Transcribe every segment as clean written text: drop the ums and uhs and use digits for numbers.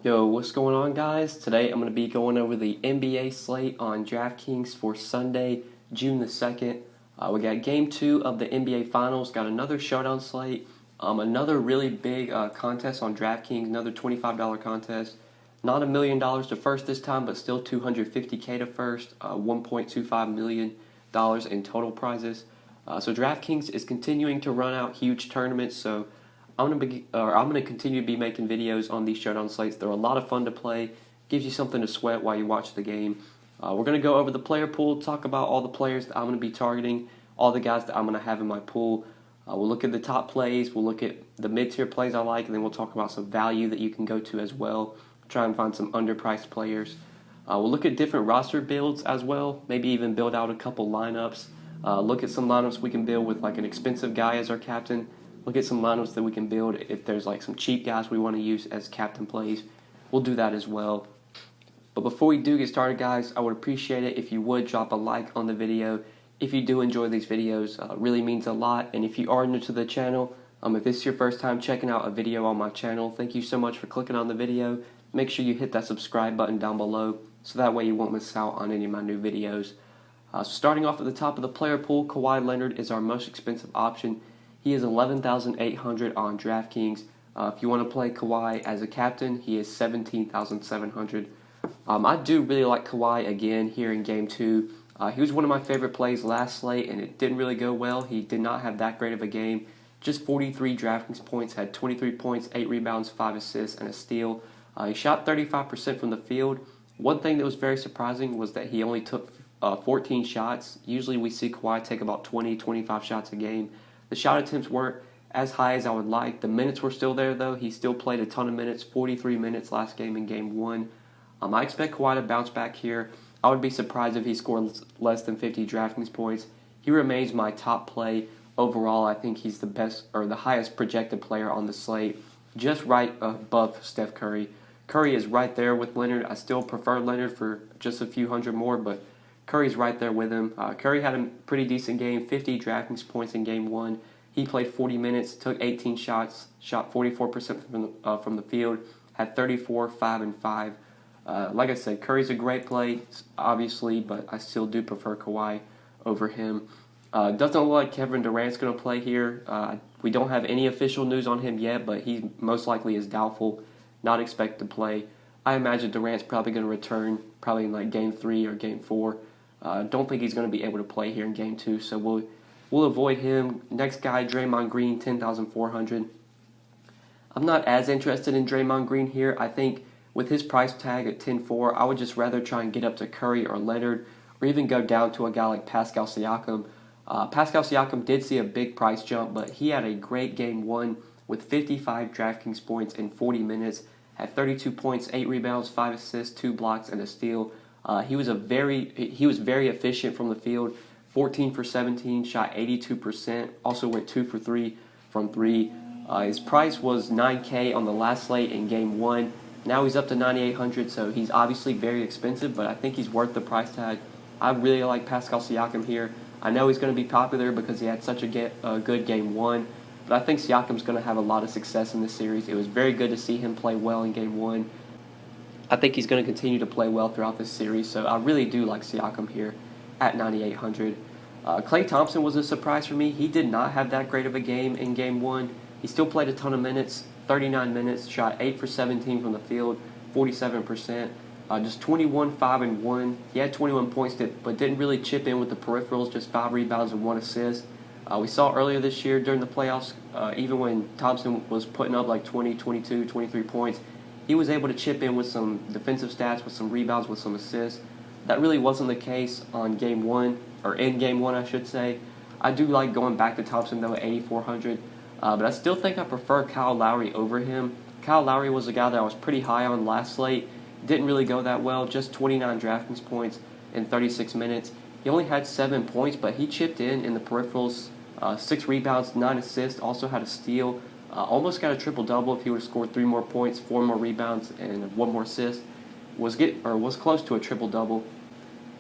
Yo, what's going on, guys? Today I'm going to be going over the NBA slate on DraftKings for Sunday, June the 2nd. We got Game 2 of the NBA Finals, got another Showdown slate, another really big contest on DraftKings, another $25 contest. Not $1 million to first this time, but still $250K to first, $1.25 million in total prizes. So DraftKings is continuing to run out huge tournaments, so I'm gonna continue to be making videos on these Showdown slates. They're a lot of fun to play. Gives you something to sweat while you watch the game. We're gonna go over the player pool, talk about all the players that I'm gonna be targeting, all the guys that I'm gonna have in my pool. We'll look at the top plays. We'll look at the mid-tier plays I like, and then we'll talk about some value that you can go to as well. Try and find some underpriced players. We'll look at different roster builds as well. Maybe even build out a couple lineups. Look at some lineups we can build with like an expensive guy as our captain. Look at some lineups that we can build if there's like some cheap guys we want to use as captain plays. We'll do that as well. But before we do get started, guys, I would appreciate it if you would drop a like on the video. If you do enjoy these videos, it really means a lot. And if you are new to the channel, if this is your first time checking out a video on my channel, thank you so much for clicking on the video. Make sure you hit that subscribe button down below so that way you won't miss out on any of my new videos. So starting off at the top of the player pool, Kawhi Leonard is our most expensive option. He is $11,800 on DraftKings. If you want to play Kawhi as a captain, he is $17,700. I do really like Kawhi again here in Game 2. He was one of my favorite plays last slate, and it didn't really go well. He did not have that great of a game. Just 43 DraftKings points, had 23 points, 8 rebounds, 5 assists, and a steal. He shot 35% from the field. One thing that was very surprising was that he only took 14 shots. Usually we see Kawhi take about 20, 25 shots a game. The shot attempts weren't as high as I would like. The minutes were still there, though. He still played a ton of minutes, 43 minutes last game in Game 1. I expect Kawhi to bounce back here. I would be surprised if he scored less than 50 DraftKings points. He remains my top play overall. I think he's the best or the highest projected player on the slate, just right above Steph Curry. Curry is right there with Leonard. I still prefer Leonard for just a few hundred more, but Curry's right there with him. Curry had a pretty decent game, 50 DraftKings points in Game 1. He played 40 minutes, took 18 shots, shot 44% from the field, had 34, 5, and 5. Like I said, Curry's a great play, obviously, but I still do prefer Kawhi over him. Doesn't look like Kevin Durant's going to play here. We don't have any official news on him yet, but he most likely is doubtful, not expected to play. I imagine Durant's probably going to return, probably in like Game 3 or Game 4. Don't think he's going to be able to play here in Game 2, so we'll avoid him. Next guy, Draymond Green, 10,400. I'm not as interested in Draymond Green here. I think with his price tag at 10.4, I would just rather try and get up to Curry or Leonard, or even go down to a guy like Pascal Siakam. Pascal Siakam did see a big price jump, but he had a great Game 1 with 55 DraftKings points in 40 minutes, had 32 points, 8 rebounds, 5 assists, 2 blocks, and a steal. He was very efficient from the field, 14 for 17, shot 82%, also went 2 for 3 from 3. His price was $9K on the last slate in Game 1. Now he's up to $9,800, so he's obviously very expensive, but I think he's worth the price tag. I really like Pascal Siakam here. I know he's going to be popular because he had such a good Game 1, but I think Siakam's going to have a lot of success in this series. It was very good to see him play well in Game 1. I think he's going to continue to play well throughout this series, so I really do like Siakam here at 9,800. Klay Thompson was a surprise for me. He did not have that great of a game in Game 1. He still played a ton of minutes, 39 minutes, shot 8 for 17 from the field, 47%, just 21, 5, and 1. He had 21 points, but didn't really chip in with the peripherals, just 5 rebounds and 1 assist. We saw earlier this year during the playoffs, even when Thompson was putting up like 20, 22, 23 points, he was able to chip in with some defensive stats, with some rebounds, with some assists. That really wasn't the case on Game 1, or in Game 1, I should say. I do like going back to Thompson, though, at 8,400. But I still think I prefer Kyle Lowry over him. Kyle Lowry was a guy that I was pretty high on last slate. Didn't really go that well, just 29 DraftKings points in 36 minutes. He only had 7 points, but he chipped in the peripherals, 6 rebounds, 9 assists, also had a steal. Almost got a triple-double if he would have scored 3 more points, 4 more rebounds, and 1 more assist. Was close to a triple-double.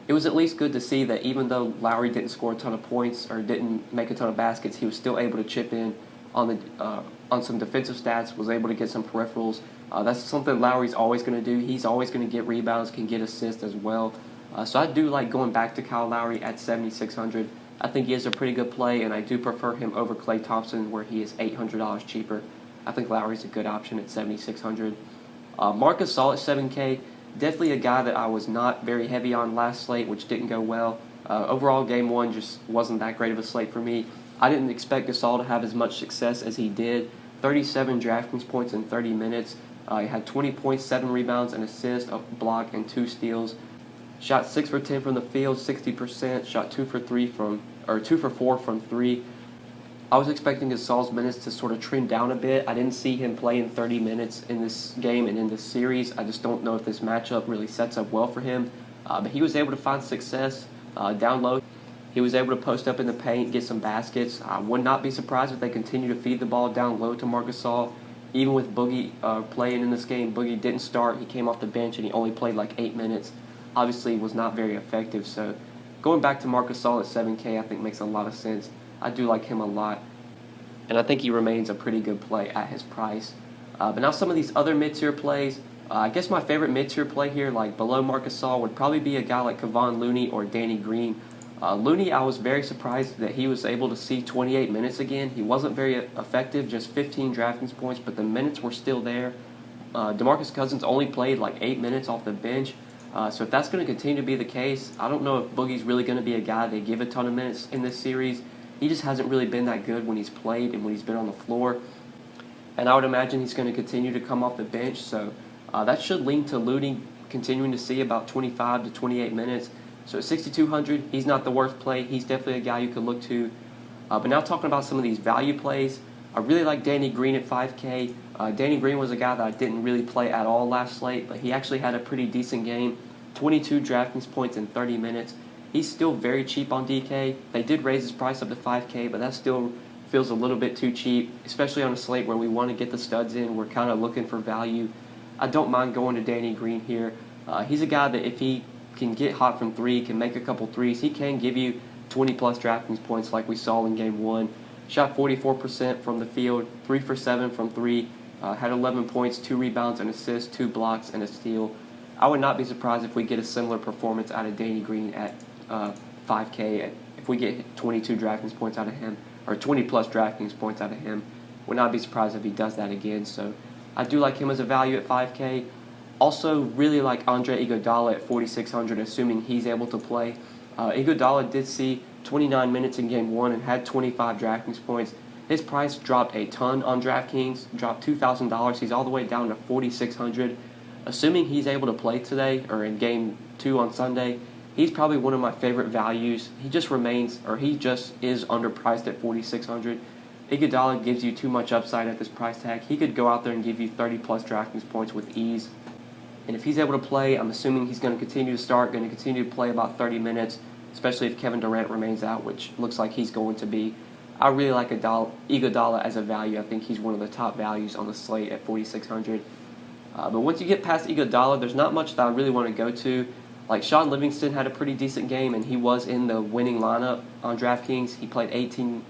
It was at least good to see that even though Lowry didn't score a ton of points or didn't make a ton of baskets, he was still able to chip in on some defensive stats, was able to get some peripherals, That's something Lowry's always going to do. He's always going to get rebounds, can get assists as well. So I do like going back to Kyle Lowry at 7,600. I think he is a pretty good play, and I do prefer him over Klay Thompson, where he is $800 cheaper. I think Lowry's a good option at 7,600. Marc Gasol at 7K, definitely a guy that I was not very heavy on last slate, which didn't go well. Overall, Game 1 just wasn't that great of a slate for me. I didn't expect Gasol to have as much success as he did. 37 DraftKings points in 30 minutes. He had 20 points, 7 rebounds, an assist, a block, and 2 steals. Shot 6 for 10 from the field, 60%. Shot 2 for 4 from 3. I was expecting Gasol's minutes to sort of trend down a bit. I didn't see him play in 30 minutes in this game and in this series. I just don't know if this matchup really sets up well for him. But he was able to find success down low. He was able to post up in the paint, get some baskets. I would not be surprised if they continue to feed the ball down low to Marc Gasol. Even with Boogie playing in this game, Boogie didn't start. He came off the bench and he only played like 8 minutes. Obviously, was not very effective. So going back to Marc Gasol at 7K, I think makes a lot of sense. I do like him a lot, and I think he remains a pretty good play at his price. But now some of these other mid-tier plays, I guess my favorite mid-tier play here, like below Marc Gasol, would probably be a guy like Kevon Looney or Danny Green. Looney, I was very surprised that he was able to see 28 minutes again. He wasn't very effective, just 15 DraftKings points, but the minutes were still there. DeMarcus Cousins only played like 8 minutes off the bench. So if that's going to continue to be the case, I don't know if Boogie's really going to be a guy they give a ton of minutes in this series. He just hasn't really been that good when he's played and when he's been on the floor. And I would imagine he's going to continue to come off the bench. So that should lean to Looney continuing to see about 25 to 28 minutes. So at 6,200, he's not the worst play. He's definitely a guy you could look to. But now talking about some of these value plays, I really like Danny Green at 5K. Danny Green was a guy that I didn't really play at all last slate, but he actually had a pretty decent game. 22 DraftKings points in 30 minutes. He's still very cheap on DK. They did raise his price up to 5K, but that still feels a little bit too cheap, especially on a slate where we want to get the studs in. We're kind of looking for value. I don't mind going to Danny Green here. He's a guy that if he can get hot from 3, can make a couple threes, he can give you 20-plus DraftKings points like we saw in Game 1. Shot 44% from the field, 3 for 7 from 3, had 11 points, 2 rebounds, an assist, 2 blocks, and a steal. I would not be surprised if we get a similar performance out of Danny Green at 5K. If we get 22 DraftKings points out of him, or 20-plus DraftKings points out of him, would not be surprised if he does that again. So I do like him as a value at 5K. Also, really like Andre Iguodala at 4,600, assuming he's able to play. Iguodala did see 29 minutes in Game 1 and had 25 DraftKings points. His price dropped a ton on DraftKings, dropped $2,000. He's all the way down to 4,600. Assuming he's able to play today or in Game 2 on Sunday, he's probably one of my favorite values. He just is underpriced at 4,600. Iguodala gives you too much upside at this price tag. He could go out there and give you 30-plus DraftKings points with ease. And if he's able to play, I'm assuming he's going to continue to start, going to continue to play about 30 minutes, especially if Kevin Durant remains out, which looks like he's going to be. I really like Iguodala as a value. I think he's one of the top values on the slate at 4,600. But once you get past Iguodala, there's not much that I really want to go to. Like Sean Livingston had a pretty decent game, and he was in the winning lineup on DraftKings. He played 18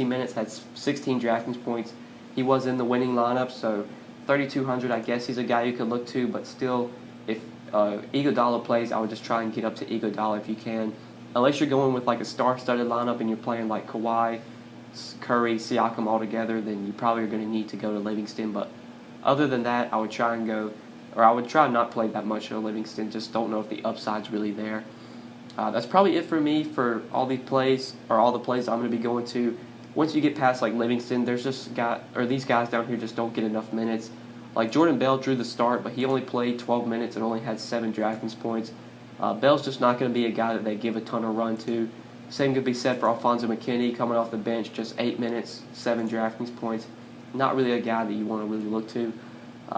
minutes, had 16 DraftKings points. He was in the winning lineup, so 3,200, I guess he's a guy you could look to. But still, if Iguodala plays, I would just try and get up to Iguodala if you can. Unless you're going with like a star-studded lineup and you're playing like Kawhi, Curry, Siakam all together, then you probably are going to need to go to Livingston. But other than that, I would try not play that much of Livingston. Just don't know if the upside's really there. That's probably it for me for all the plays I'm going to be going to. Once you get past like Livingston, these guys down here just don't get enough minutes. Like Jordan Bell drew the start, but he only played 12 minutes and only had 7 DraftKings points. Bell's just not going to be a guy that they give a ton of run to. Same could be said for Alfonso McKinney coming off the bench, just 8 minutes, 7 DraftKings points. Not really a guy that you want to really look to.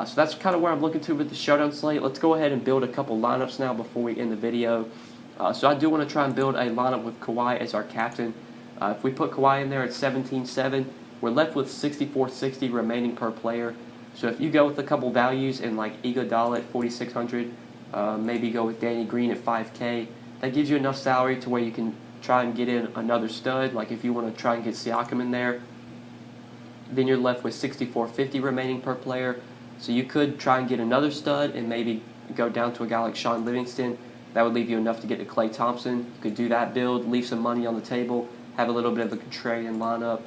So that's kind of where I'm looking to with the Showdown slate. Let's go ahead and build a couple lineups now before we end the video. So I do want to try and build a lineup with Kawhi as our captain. If we put Kawhi in there at 17.7, we're left with 64.60 remaining per player. So if you go with a couple values in like Iguodala at 4,600, maybe go with Danny Green at 5K, that gives you enough salary to where you can try and get in another stud. Like if you want to try and get Siakam in there, then you're left with 64.50 remaining per player. So you could try and get another stud and maybe go down to a guy like Sean Livingston. That would leave you enough to get to Klay Thompson. You could do that build, leave some money on the table, have a little bit of a contrarian lineup.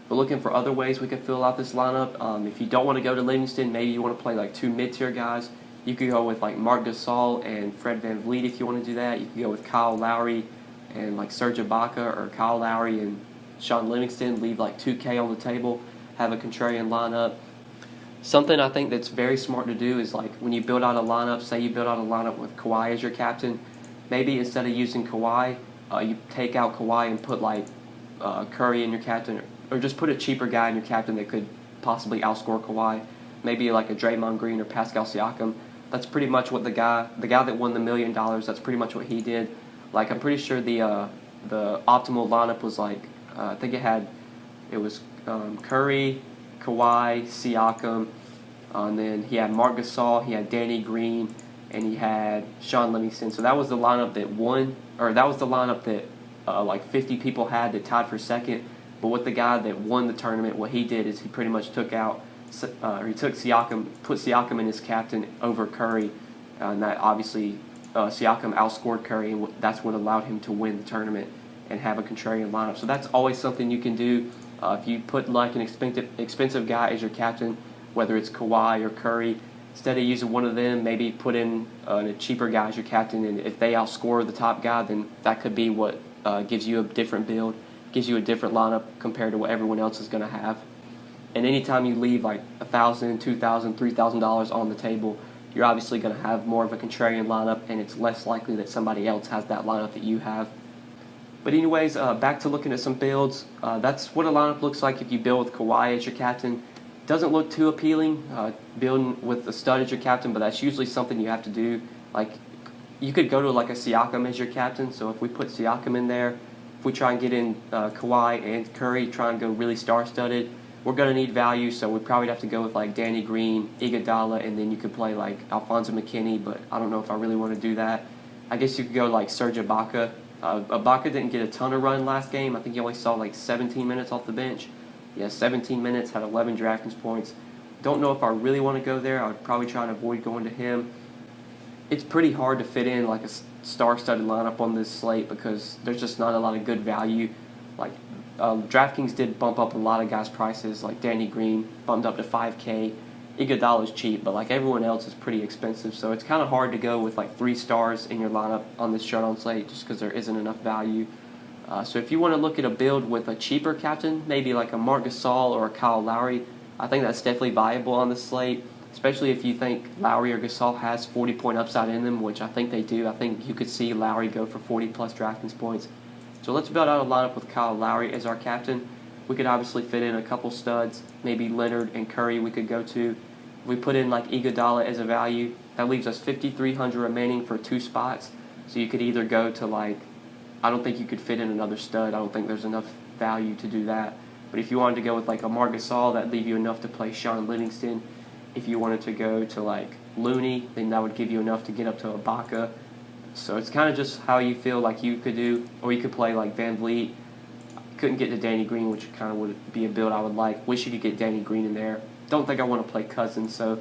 But looking for other ways we can fill out this lineup. If you don't want to go to Livingston, maybe you want to play like two mid-tier guys. You could go with like Marc Gasol and Fred VanVleet if you want to do that. You could go with Kyle Lowry and like Serge Ibaka, or Kyle Lowry and Sean Livingston. Leave like 2K on the table, have a contrarian lineup. Something I think that's very smart to do is like when you build out a lineup, say you build out a lineup with Kawhi as your captain, maybe instead of using Kawhi, you take out Kawhi and put like Curry in your captain, or just put a cheaper guy in your captain that could possibly outscore Kawhi. Maybe like a Draymond Green or Pascal Siakam. That's pretty much what the guy that won the $1 million, that's pretty much what he did. Like I'm pretty sure the optimal lineup was like, I think it was Curry, Kawhi, Siakam, and then he had Marc Gasol, he had Danny Green, and he had Sean Livingston. So that was the lineup that won, or that was the lineup that like 50 people had that tied for second. But what the guy that won the tournament, what he did is he pretty much took Siakam, put Siakam in his captain over Curry, and that obviously Siakam outscored Curry, and that's what allowed him to win the tournament and have a contrarian lineup. So that's always something you can do. If you put like an expensive guy as your captain, whether it's Kawhi or Curry, instead of using one of them, maybe put in a cheaper guy as your captain, and if they outscore the top guy, then that could be what gives you a different build, gives you a different lineup compared to what everyone else is going to have. And anytime you leave like $1,000, $2,000, $3,000 on the table, you're obviously going to have more of a contrarian lineup, and it's less likely that somebody else has that lineup that you have. But anyways, back to looking at some builds. That's what a lineup looks like if you build with Kawhi as your captain. Doesn't look too appealing, building with a stud as your captain, but that's usually something you have to do. Like, you could go to like a Siakam as your captain. So if we put Siakam in there, if we try and get in Kawhi and Curry, try and go really star-studded, we're going to need value, so we'd probably have to go with like Danny Green, Iguodala, and then you could play like Alfonso McKinney, but I don't know if I really want to do that. I guess you could go like Serge Ibaka. Ibaka didn't get a ton of run last game. I think he only saw like 17 minutes off the bench. Yeah, 17 minutes, had 11 DraftKings points. Don't know if I really want to go there. I would probably try and avoid going to him. It's pretty hard to fit in like a star-studded lineup on this slate because there's just not a lot of good value. Like DraftKings did bump up a lot of guys' prices, like Danny Green bumped up to 5K. Iguodala is cheap, but like everyone else is pretty expensive, so it's kind of hard to go with like 3 stars in your lineup on this Showdown slate just because there isn't enough value. So if you want to look at a build with a cheaper captain, maybe like a Marc Gasol or a Kyle Lowry, I think that's definitely viable on this slate, especially if you think Lowry or Gasol has 40-point upside in them, which I think they do. I think you could see Lowry go for 40-plus DraftKings points. So let's build out a lineup with Kyle Lowry as our captain. We could obviously fit in a couple studs, maybe Leonard and Curry we could go to. If we put in like Iguodala as a value, that leaves us 5,300 remaining for 2 spots. So you could either go to like, I don't think you could fit in another stud. I don't think there's enough value to do that. But if you wanted to go with like a Marc Gasol, that'd leave you enough to play Sean Livingston. If you wanted to go to like Looney, then that would give you enough to get up to Ibaka. So it's kind of just how you feel like you could do, or you could play like VanVleet. Couldn't get to Danny Green, which kind of would be a build I would like. Wish you could get Danny Green in there. Don't think I want to play Cousins, so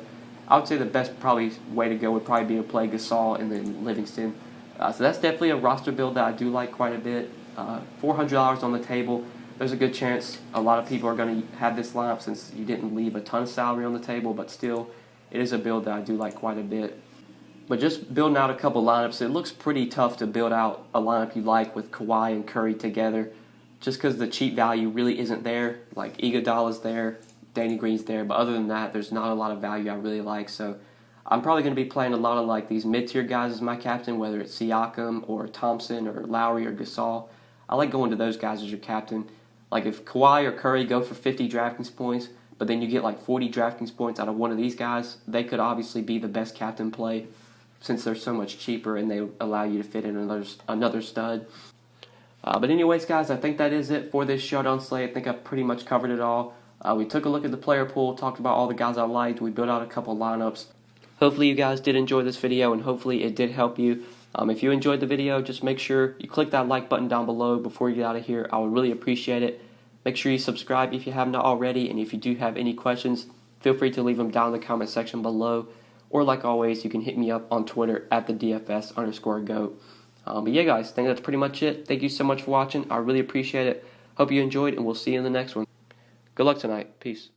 I would say the best probably way to go would probably be to play Gasol and then Livingston. So that's definitely a roster build that I do like quite a bit. $400 on the table. There's a good chance a lot of people are going to have this lineup since you didn't leave a ton of salary on the table, but still, it is a build that I do like quite a bit. But just building out a couple lineups, it looks pretty tough to build out a lineup you like with Kawhi and Curry together, just because the cheap value really isn't there. Like Iguodala's there, Danny Green's there, but other than that, there's not a lot of value I really like. So I'm probably going to be playing a lot of like these mid-tier guys as my captain, whether it's Siakam or Thompson or Lowry or Gasol. I like going to those guys as your captain. Like if Kawhi or Curry go for 50 DraftKings points, but then you get like 40 DraftKings points out of one of these guys, they could obviously be the best captain play since they're so much cheaper and they allow you to fit in another stud. But anyways, guys, I think that is it for this Showdown slate. I think I've pretty much covered it all. We took a look at the player pool, talked about all the guys I liked. We built out a couple lineups. Hopefully you guys did enjoy this video, and hopefully it did help you. If you enjoyed the video, just make sure you click that like button down below before you get out of here. I would really appreciate it. Make sure you subscribe if you have not already, and if you do have any questions, feel free to leave them down in the comment section below. Or like always, you can hit me up on Twitter at the DFS_GOAT. But yeah, guys, I think that's pretty much it. Thank you so much for watching. I really appreciate it. Hope you enjoyed, and we'll see you in the next one. Good luck tonight. Peace.